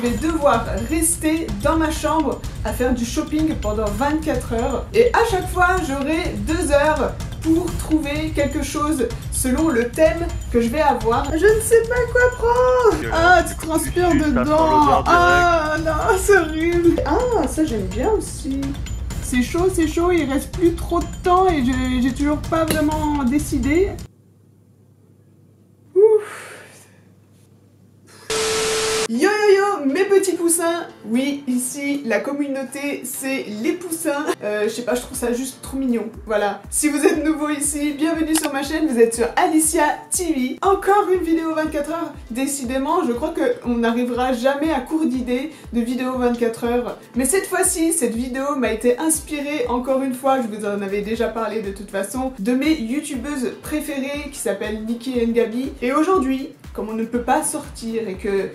Je vais devoir rester dans ma chambre à faire du shopping pendant 24 heures. Et à chaque fois, j'aurai 2 heures pour trouver quelque chose selon le thème que je vais avoir. Je ne sais pas quoi prendre. Ah, tu transpires dedans. Ah non, c'est horrible. Ah, ça j'aime bien aussi. C'est chaud, il reste plus trop de temps et j'ai toujours pas vraiment décidé. Ouf. Yo yo yo mes petits poussins. Oui, ici la communauté c'est les poussins. Je sais pas, je trouve ça juste trop mignon. Voilà, si vous êtes nouveau ici, bienvenue sur ma chaîne, vous êtes sur Alicia TV. Encore une vidéo 24 heures. Décidément, je crois qu'on n'arrivera jamais à court d'idées de vidéo 24 heures. Mais cette fois-ci, cette vidéo m'a été inspirée, encore une fois, je vous en avais déjà parlé de toute façon, de mes youtubeuses préférées qui s'appellent Nikki et Gabi. Et aujourd'hui, comme on ne peut pas sortir et que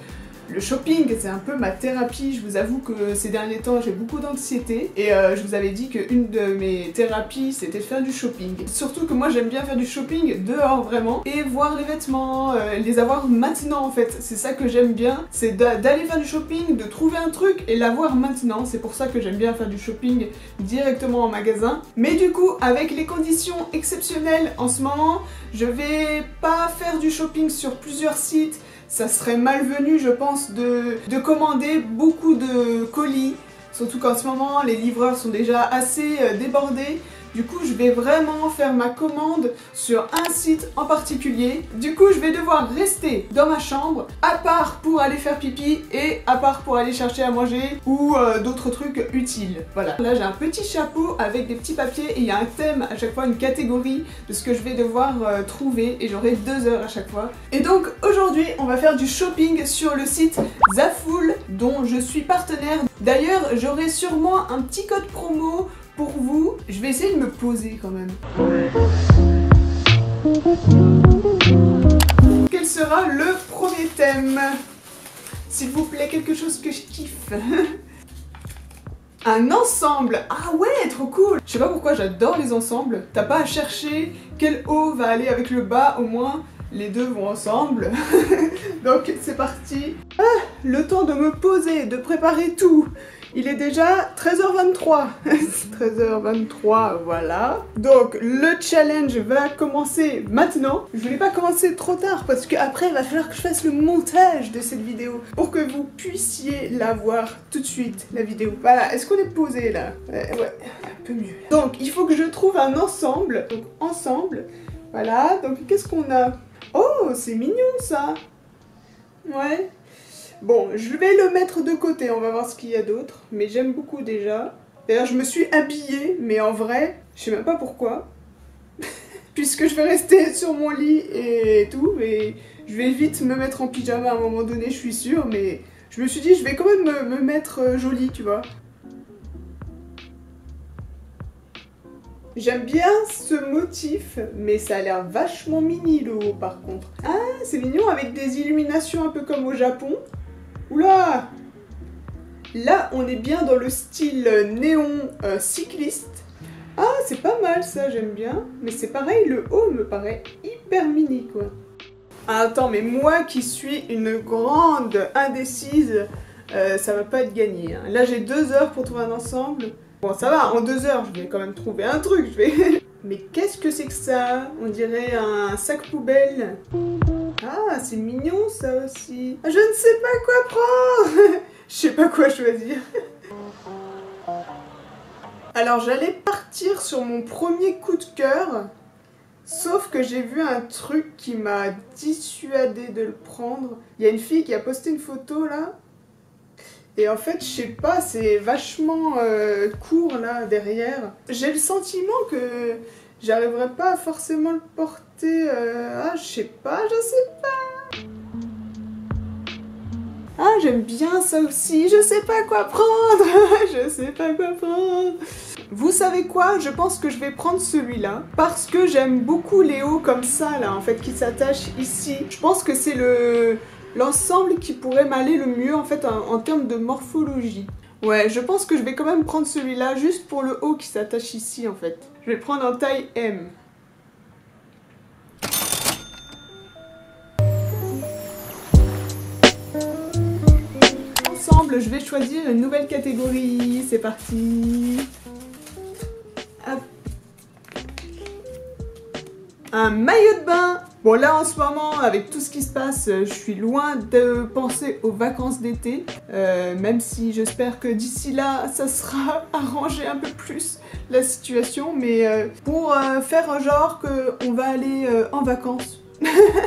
le shopping, c'est un peu ma thérapie. Je vous avoue que ces derniers temps, j'ai beaucoup d'anxiété. Et je vous avais dit qu'une de mes thérapies, c'était de faire du shopping. Surtout que moi, j'aime bien faire du shopping dehors, vraiment. Et voir les vêtements, les avoir maintenant, en fait. C'est ça que j'aime bien. C'est d'aller faire du shopping, de trouver un truc et l'avoir maintenant. C'est pour ça que j'aime bien faire du shopping directement en magasin. Mais du coup, avec les conditions exceptionnelles en ce moment, je vais pas faire du shopping sur plusieurs sites. Ça serait malvenu, je pense, de commander beaucoup de colis. Surtout qu'en ce moment, les livreurs sont déjà assez débordés. Du coup, je vais vraiment faire ma commande sur un site en particulier. Du coup, je vais devoir rester dans ma chambre, à part pour aller faire pipi et à part pour aller chercher à manger ou d'autres trucs utiles. Voilà. Là, j'ai un petit chapeau avec des petits papiers et il y a un thème à chaque fois, une catégorie de ce que je vais devoir trouver et j'aurai 2 heures à chaque fois. Et donc, aujourd'hui, on va faire du shopping sur le site Zaful dont je suis partenaire. D'ailleurs, j'aurai sûrement un petit code promo pour vous. Je vais essayer de me poser quand même. Quel sera le premier thème? S'il vous plaît, quelque chose que je kiffe. Un ensemble. Ah ouais, trop cool. Je sais pas pourquoi j'adore les ensembles. T'as pas à chercher quel haut va aller avec le bas, au moins les deux vont ensemble. Donc c'est parti. Ah, le temps de me poser, de préparer tout. Il est déjà 13h23. 13h23, voilà. Donc le challenge va commencer maintenant. Je voulais pas commencer trop tard parce qu'après il va falloir que je fasse le montage de cette vidéo pour que vous puissiez la voir tout de suite, la vidéo. Voilà, est-ce qu'on est posé là? Ouais, un peu mieux. Donc il faut que je trouve un ensemble. Donc ensemble, voilà. Donc qu'est-ce qu'on a? Oh, c'est mignon ça. Ouais. Bon, je vais le mettre de côté, on va voir ce qu'il y a d'autre. Mais j'aime beaucoup déjà. D'ailleurs, je me suis habillée, mais en vrai, je sais même pas pourquoi. Puisque je vais rester sur mon lit et tout. Et je vais vite me mettre en pyjama à un moment donné, je suis sûre. Mais je me suis dit, je vais quand même me mettre jolie, tu vois. J'aime bien ce motif, mais ça a l'air vachement mini le haut par contre. Ah, c'est mignon avec des illuminations un peu comme au Japon. Oula! Là, on est bien dans le style néon cycliste. Ah, c'est pas mal ça, j'aime bien. Mais c'est pareil, le haut me paraît hyper mini quoi. Ah, attends, mais moi qui suis une grande indécise, ça va pas être gagné. Hein. Là, j'ai 2 heures pour trouver un ensemble. Bon, ça va, en 2 heures, je vais quand même trouver un truc, je vais... Mais qu'est-ce que c'est que ça? On dirait un sac poubelle. Ah, c'est mignon ça aussi. Je ne sais pas quoi prendre. Je sais pas quoi choisir. Alors, j'allais partir sur mon premier coup de cœur. Sauf que j'ai vu un truc qui m'a dissuadé de le prendre. Il y a une fille qui a posté une photo là. Et en fait, je sais pas, c'est vachement court là derrière. J'ai le sentiment que j'arriverai pas à forcément le porter. Ah, je sais pas. Ah, j'aime bien ça aussi. Je sais pas quoi prendre. Je sais pas quoi prendre. Vous savez quoi? Je pense que je vais prendre celui-là. Parce que j'aime beaucoup les hauts comme ça là, en fait, qui s'attachent ici. Je pense que c'est l'ensemble qui pourrait m'aller le mieux en fait en termes de morphologie. Ouais, je pense que je vais quand même prendre celui-là juste pour le haut qui s'attache ici en fait. Je vais prendre en taille M. ensemble, je vais choisir une nouvelle catégorie. C'est parti. Hop. Un maillot de bain. Bon là en ce moment, avec tout ce qui se passe, je suis loin de penser aux vacances d'été. Même si j'espère que d'ici là, ça sera arrangé un peu plus la situation. Mais pour faire un genre qu'on va aller en vacances.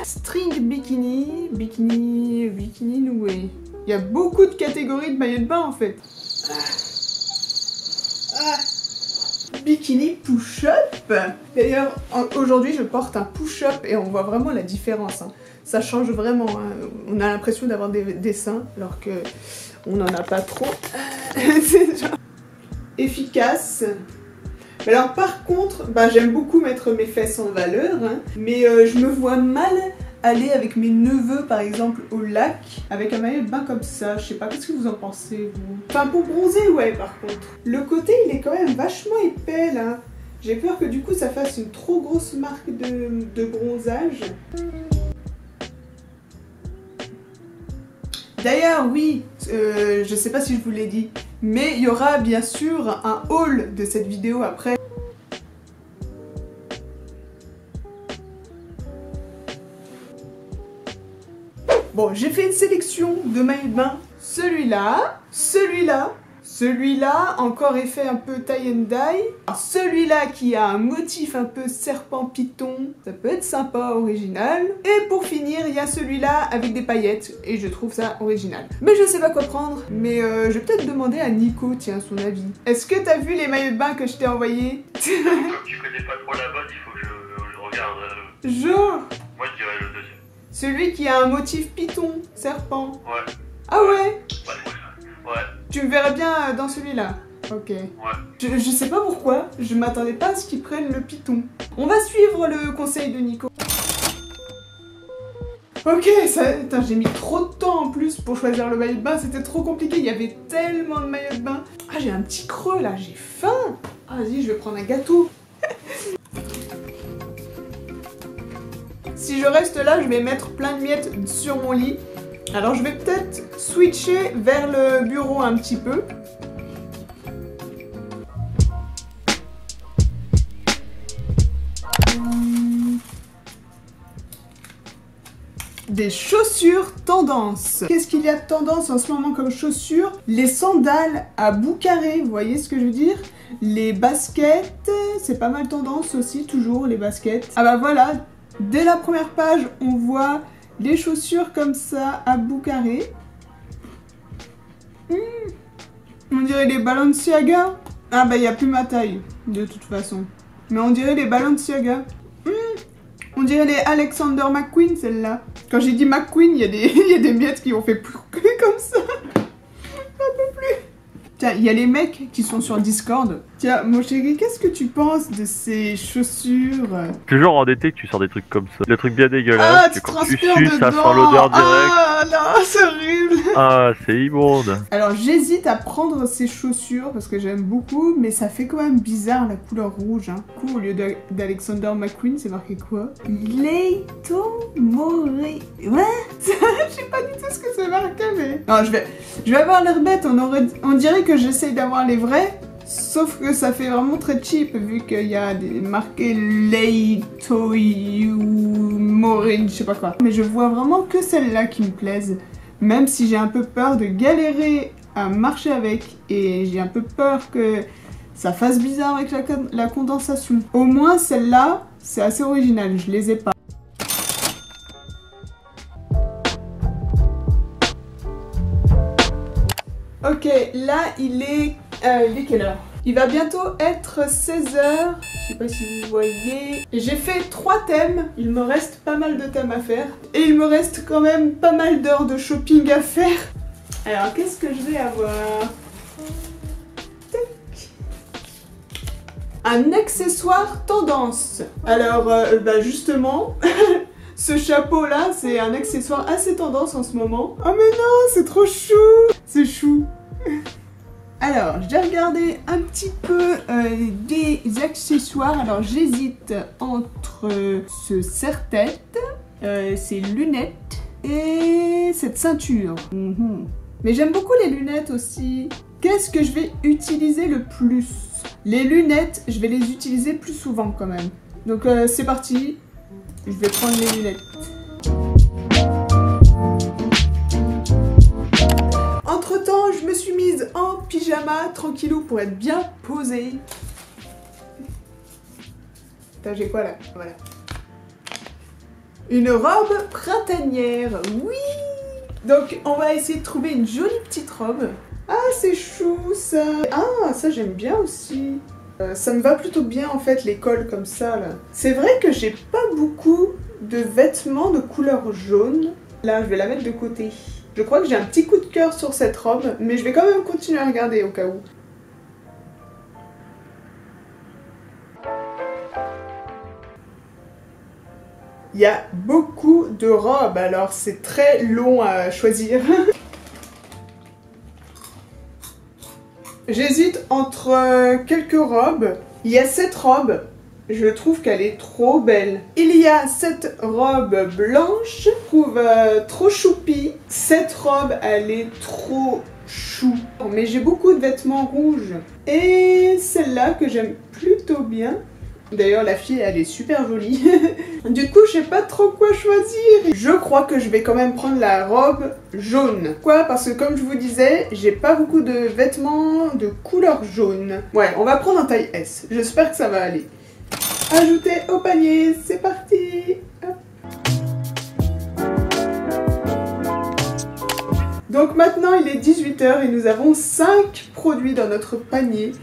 String bikini, bikini noué. Il y a beaucoup de catégories de maillots de bain en fait. Bikini push-up. D'ailleurs, aujourd'hui, je porte un push-up et on voit vraiment la différence. Hein. Ça change vraiment. Hein. On a l'impression d'avoir des seins alors que on n'en a pas trop. C'est genre efficace. Mais alors par contre, bah, j'aime beaucoup mettre mes fesses en valeur, hein, mais je me vois mal aller avec mes neveux par exemple au lac avec un maillot de bain comme ça. Je sais pas, qu'est-ce que vous en pensez vous? Enfin pour bronzer ouais par contre. Le côté il est quand même vachement épais là. J'ai peur que du coup ça fasse une trop grosse marque de bronzage. D'ailleurs oui, je sais pas si je vous l'ai dit, mais il y aura bien sûr un haul de cette vidéo après. Bon, j'ai fait une sélection de maillots de bain. Celui-là, celui-là, celui-là, encore effet un peu tie and dye. Celui-là qui a un motif un peu serpent python, ça peut être sympa, original. Et pour finir, il y a celui-là avec des paillettes, et je trouve ça original. Mais je sais pas quoi prendre, mais je vais peut-être demander à Nico, tiens, son avis. Est-ce que t'as vu les maillots de bain que je t'ai envoyés? Comme tu connais pas trop la mode, il faut que je regarde. Genre Moi je dirais le deuxième. Celui qui a un motif python, serpent. Ouais. Ah ouais? Ouais. Tu me verrais bien dans celui-là. Ok. Ouais. Je sais pas pourquoi, je m'attendais pas à ce qu'ils prennent le python. On va suivre le conseil de Nico. Ok, ça, j'ai mis trop de temps en plus pour choisir le maillot de bain, c'était trop compliqué, il y avait tellement de maillots de bain. Ah, j'ai un petit creux là, j'ai faim. Ah, vas-y, je vais prendre un gâteau. Si je reste là, je vais mettre plein de miettes sur mon lit. Alors je vais peut-être switcher vers le bureau un petit peu. Des chaussures tendance. Qu'est-ce qu'il y a de tendance en ce moment comme chaussures? Les sandales à bout carré, vous voyez ce que je veux dire? Les baskets, c'est pas mal tendance aussi, toujours les baskets. Ah bah voilà, dès la première page, on voit les chaussures comme ça à bout carré. On dirait les Balenciaga. Ah bah il n'y a plus ma taille, de toute façon. Mais on dirait les Balenciaga. On dirait les Alexander McQueen, celle-là. Quand j'ai dit McQueen, il y a des miettes qui ont fait plus comme ça. Un peu plus. Tiens, il y a les mecs qui sont sur Discord. Tiens, mon chéri, qu'est-ce que tu penses de ces chaussures? Toujours en été que tu sors des trucs comme ça. Des trucs bien dégueulasses. Ah, tu transpires sues, dedans. ça sent l'odeur directe. Ah, non, c'est horrible. Ah, c'est immonde. Alors, j'hésite à prendre ces chaussures parce que j'aime beaucoup, mais ça fait quand même bizarre la couleur rouge. Hein. Du coup, au lieu d'Alexander McQueen, c'est marqué quoi? Leito More... Ouais. Je sais pas du tout ce que c'est marqué, mais... Non, je vais avoir l'air bête. On dirait que j'essaye d'avoir les vrais. Sauf que ça fait vraiment très cheap vu qu'il y a marqué Leito Morin, je sais pas quoi. Mais je vois vraiment que celles-là qui me plaisent. Même si j'ai un peu peur de galérer à marcher avec et j'ai un peu peur que ça fasse bizarre avec la condensation. Au moins celle-là, c'est assez original, je les ai pas. Ok, là il est quelle heure? Il va bientôt être 16 h, je sais pas si vous voyez. J'ai fait 3 thèmes, il me reste pas mal de thèmes à faire. Et il me reste quand même pas mal d'heures de shopping à faire. Alors qu'est-ce que je vais avoir? Tac. Un accessoire tendance. Alors bah justement, ce chapeau là c'est un accessoire assez tendance en ce moment. Oh mais non, c'est trop chou. C'est chou. Alors, j'ai regardé un petit peu des accessoires. Alors, j'hésite entre ce serre-tête, ces lunettes et cette ceinture. Mais j'aime beaucoup les lunettes aussi. Qu'est-ce que je vais utiliser le plus? Les lunettes, je vais les utiliser plus souvent quand même. Donc c'est parti. Je vais prendre les lunettes. Entre temps, je me suis mise en pyjama, tranquillou, pour être bien posée. Putain, j'ai quoi là? Voilà. Une robe printanière, oui! Donc, on va essayer de trouver une jolie petite robe. Ah, c'est chou, ça! Ah, ça, j'aime bien aussi. Ça me va plutôt bien, en fait, les cols comme ça, là. C'est vrai que j'ai pas beaucoup de vêtements de couleur jaune. Là, je vais la mettre de côté. Je crois que j'ai un petit coup de cœur sur cette robe, mais je vais quand même continuer à regarder au cas où. Il y a beaucoup de robes, alors c'est très long à choisir. J'hésite entre quelques robes. Il y a cette robe, je trouve qu'elle est trop belle. Il y a cette robe blanche, je trouve trop choupie. Cette robe, elle est trop chou. Mais j'ai beaucoup de vêtements rouges. Et celle-là que j'aime plutôt bien. D'ailleurs, la fille, elle est super jolie. Du coup, je sais pas trop quoi choisir. Je crois que je vais quand même prendre la robe jaune. Pourquoi? Parce que comme je vous disais, j'ai pas beaucoup de vêtements de couleur jaune. Ouais, on va prendre en taille S. J'espère que ça va aller. Ajouter au panier, c'est parti. Hop. Donc maintenant, il est 18 h et nous avons 5 produits dans notre panier.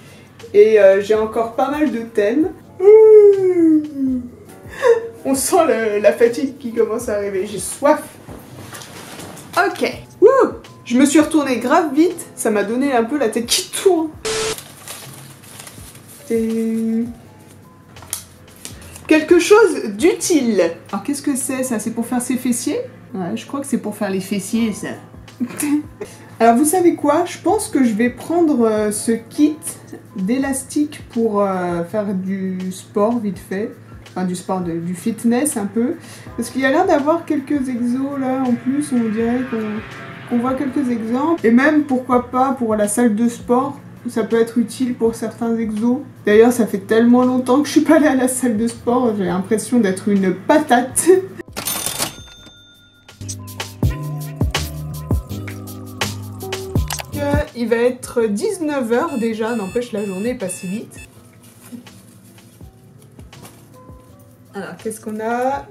Et j'ai encore pas mal de thèmes. On sent la fatigue qui commence à arriver. J'ai soif. Ok. Wouh! Je me suis retournée grave vite. Ça m'a donné un peu la tête qui tourne. Quelque chose d'utile. Alors qu'est-ce que c'est ça? C'est pour faire ses fessiers? Ouais, je crois que c'est pour faire les fessiers ça. Alors vous savez quoi? Je pense que je vais prendre ce kit d'élastique pour faire du sport vite fait. Enfin du sport, du fitness un peu. Parce qu'il y a l'air d'avoir quelques exos là en plus, on dirait qu'on voit quelques exemples. Et même pourquoi pas pour la salle de sport, ça peut être utile pour certains exos. D'ailleurs ça fait tellement longtemps que je suis pas allée à la salle de sport, j'ai l'impression d'être une patate. Il va être 19 h déjà, n'empêche la journée est passée vite. Alors, qu'est-ce qu'on a?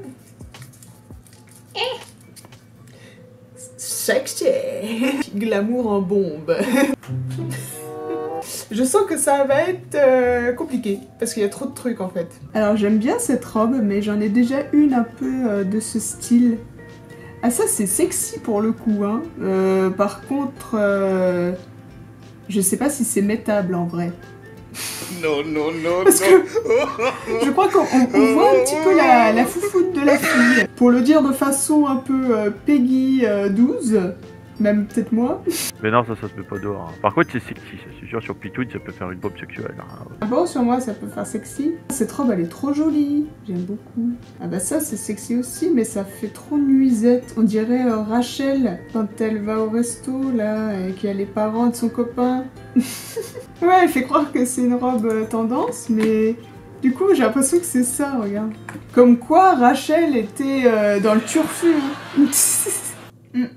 Sexy. Glamour en bombe. Je sens que ça va être compliqué, parce qu'il y a trop de trucs en fait. Alors j'aime bien cette robe, mais j'en ai déjà une un peu de ce style. Ah ça c'est sexy pour le coup, hein. Par contre, je sais pas si c'est mettable en vrai. Non, non, non, parce que je crois qu'on voit un petit peu la foufoute de la fille. Pour le dire de façon un peu Peggy 12, même peut-être moi. Mais non, ça se met pas dehors. Hein. Par contre, c'est sexy, c'est sûr, sur Pitouille, ça peut faire une bombe sexuelle. Hein. Ah bon, sur moi, ça peut faire sexy. Cette robe, elle est trop jolie. J'aime beaucoup. Ah bah ça, c'est sexy aussi, mais ça fait trop nuisette. On dirait Rachel, quand elle va au resto, là, et qu'il y a les parents de son copain. Ouais, elle fait croire que c'est une robe tendance, mais... Du coup, j'ai l'impression que c'est ça, regarde. Comme quoi, Rachel était dans le turfu. Hein.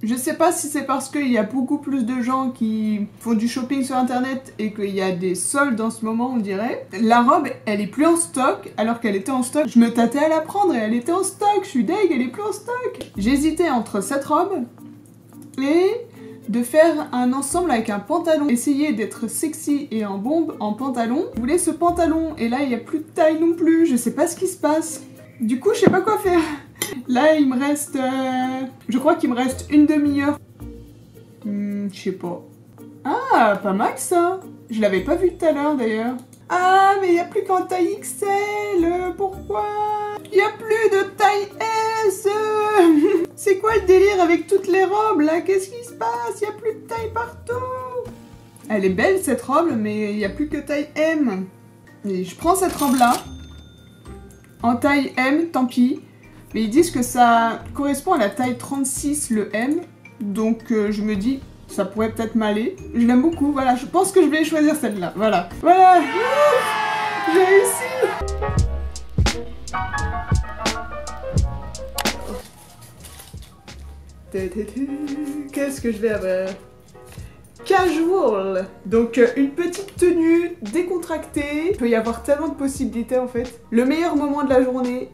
Je sais pas si c'est parce qu'il y a beaucoup plus de gens qui font du shopping sur internet et qu'il y a des soldes en ce moment, on dirait. La robe, elle est plus en stock alors qu'elle était en stock. Je me tâtais à la prendre et elle était en stock. Je suis deg, elle est plus en stock. J'hésitais entre cette robe et de faire un ensemble avec un pantalon. Essayer d'être sexy et en bombe en pantalon. Je voulais ce pantalon et là, il n'y a plus de taille non plus. Je sais pas ce qui se passe. Du coup, je sais pas quoi faire. Là, il me reste... Je crois qu'il me reste une demi-heure. Je sais pas. Ah, pas mal ça. Je l'avais pas vu tout à l'heure d'ailleurs. Ah, mais il n'y a plus qu'en taille XL. Pourquoi? Il n'y a plus de taille S. C'est quoi le délire avec toutes les robes là? Qu'est-ce qui se passe? Il n'y a plus de taille partout. Elle est belle cette robe, mais il n'y a plus que taille M. Et je prends cette robe là. En taille M, tant pis. Mais ils disent que ça correspond à la taille 36, le M. Donc je me dis, ça pourrait peut-être m'aller. Je l'aime beaucoup, voilà, je pense que je vais choisir celle-là, voilà. Voilà, j'ai réussi. Qu'est-ce que je vais avoir? Casual. Donc une petite tenue décontractée. Il peut y avoir tellement de possibilités en fait. Le meilleur moment de la journée.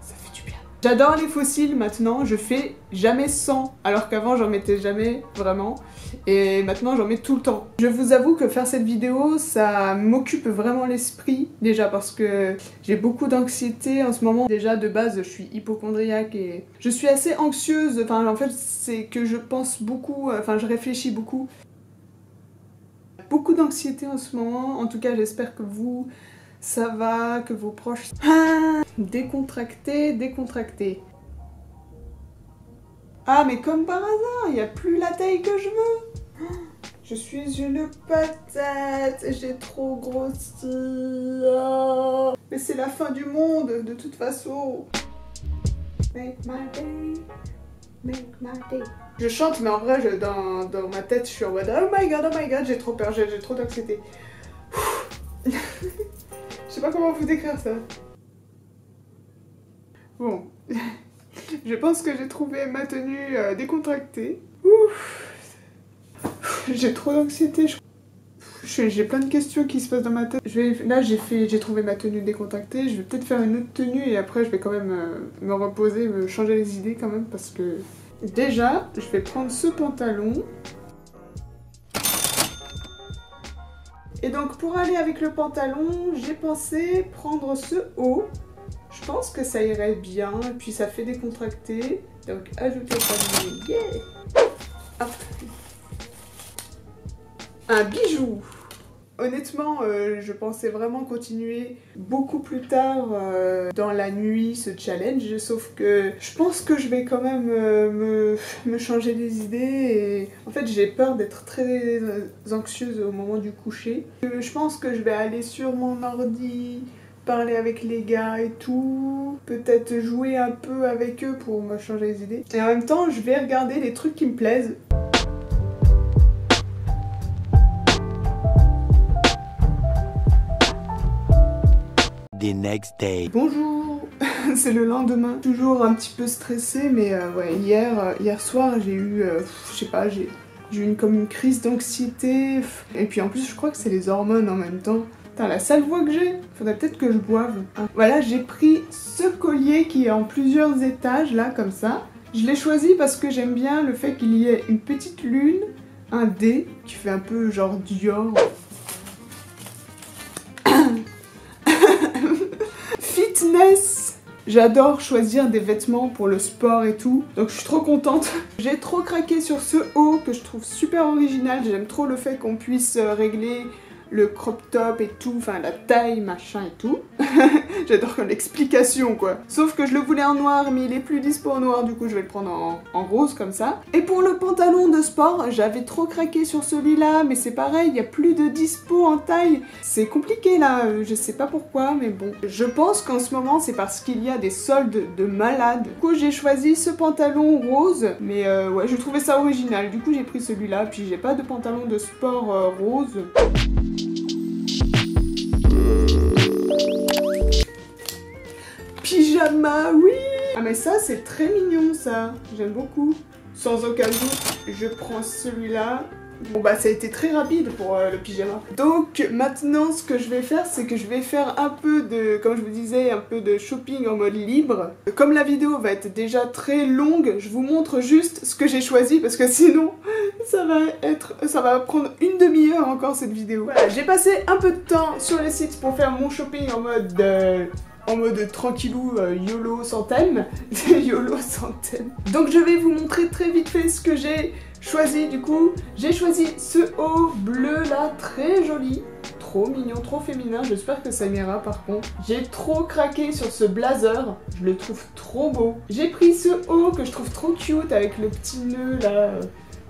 Ça fait du bien. J'adore les fossiles maintenant, je fais jamais sans. Alors qu'avant j'en mettais jamais vraiment. Et maintenant j'en mets tout le temps. Je vous avoue que faire cette vidéo, ça m'occupe vraiment l'esprit. Déjà parce que j'ai beaucoup d'anxiété en ce moment. Déjà de base je suis hypocondriaque et je suis assez anxieuse. Enfin en fait c'est que je pense beaucoup, enfin je réfléchis beaucoup. Beaucoup d'anxiété en ce moment. En tout cas j'espère que vous, ça va, que vos proches... Décontracté, décontracté. Ah mais comme par hasard, il n'y a plus la taille que je veux. Je suis une patate, j'ai trop grossi. Oh. Mais c'est la fin du monde, de toute façon. Make my day, make my day. Je chante, mais en vrai, dans ma tête, je suis en mode oh my god, j'ai trop peur, j'ai trop d'anxiété. Je sais pas comment vous décrire ça. Bon. Je pense que j'ai trouvé ma tenue décontractée. J'ai trop d'anxiété. J'ai plein de questions qui se passent dans ma tête. Là j'ai trouvé ma tenue décontractée. Je vais peut-être faire une autre tenue et après je vais quand même me reposer, me changer les idées quand même parce que... Déjà, je vais prendre ce pantalon. Et donc pour aller avec le pantalon, j'ai pensé prendre ce haut. Je pense que ça irait bien, et puis ça fait décontracté. Donc ajouter au panier, yeah. Hop. Un bijou. Honnêtement, je pensais vraiment continuer beaucoup plus tard dans la nuit ce challenge, sauf que je pense que je vais quand même me changer les idées et en fait j'ai peur d'être très anxieuse au moment du coucher. Je pense que je vais aller sur mon ordi, parler avec les gars et tout, peut-être jouer un peu avec eux pour me changer les idées. Et en même temps, je vais regarder des trucs qui me plaisent. The next day. Bonjour. C'est le lendemain, toujours un petit peu stressée, mais ouais, hier soir j'ai eu, je sais pas, j'ai eu comme une crise d'anxiété, et puis en plus je crois que c'est les hormones en même temps. Putain, la sale voix que j'ai, faudrait peut-être que je boive. Voilà, j'ai pris ce collier qui est en plusieurs étages, là, comme ça. Je l'ai choisi parce que j'aime bien le fait qu'il y ait une petite lune, un dé, qui fait un peu genre Dior. Fitness! J'adore choisir des vêtements pour le sport et tout, donc je suis trop contente. J'ai trop craqué sur ce haut que je trouve super original, j'aime trop le fait qu'on puisse régler le crop top et tout, enfin la taille, machin et tout. J'adore comme l'explication quoi. Sauf que je le voulais en noir, mais il est plus dispo en noir, du coup je vais le prendre en rose comme ça. Et pour le pantalon de sport, j'avais trop craqué sur celui-là, mais c'est pareil, il n'y a plus de dispo en taille. C'est compliqué là, je sais pas pourquoi, mais bon. Je pense qu'en ce moment c'est parce qu'il y a des soldes de malades. Du coup j'ai choisi ce pantalon rose, mais ouais, je trouvais ça original. Du coup j'ai pris celui-là, puis j'ai pas de pantalon de sport rose. Pyjama, oui! Ah mais ça c'est très mignon ça, j'aime beaucoup. Sans aucun doute, je prends celui-là. Bon bah ça a été très rapide pour le pyjama. Donc maintenant ce que je vais faire, c'est que je vais faire un peu de, comme je vous disais, un peu de shopping en mode libre. Comme la vidéo va être déjà très longue, je vous montre juste ce que j'ai choisi parce que sinon ça va prendre une demi-heure encore cette vidéo. Voilà, j'ai passé un peu de temps sur les sites pour faire mon shopping en mode tranquillou, YOLO centaine. YOLO centaine. Donc je vais vous montrer très vite fait ce que j'ai choisi du coup. J'ai choisi ce haut bleu là, très joli. Trop mignon, trop féminin, j'espère que ça m'ira par contre. J'ai trop craqué sur ce blazer, je le trouve trop beau. J'ai pris ce haut que je trouve trop cute avec le petit nœud là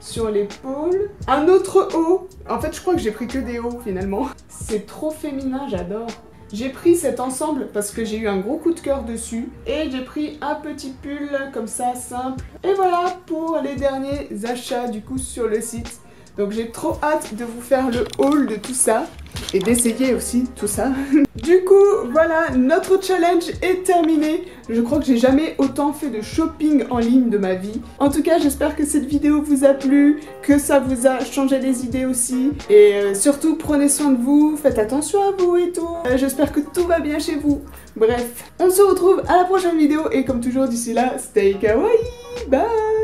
sur l'épaule. Un autre haut, en fait je crois que j'ai pris que des hauts finalement. C'est trop féminin, j'adore. J'ai pris cet ensemble parce que j'ai eu un gros coup de cœur dessus. Et j'ai pris un petit pull comme ça, simple. Et voilà pour les derniers achats du coup sur le site. Donc j'ai trop hâte de vous faire le haul de tout ça. Et d'essayer aussi tout ça. Du coup, voilà, notre challenge est terminé. Je crois que j'ai jamais autant fait de shopping en ligne de ma vie. En tout cas, j'espère que cette vidéo vous a plu, que ça vous a changé les idées aussi. Et surtout, prenez soin de vous, faites attention à vous et tout. J'espère que tout va bien chez vous. Bref, on se retrouve à la prochaine vidéo. Et comme toujours, d'ici là, stay kawaii. Bye.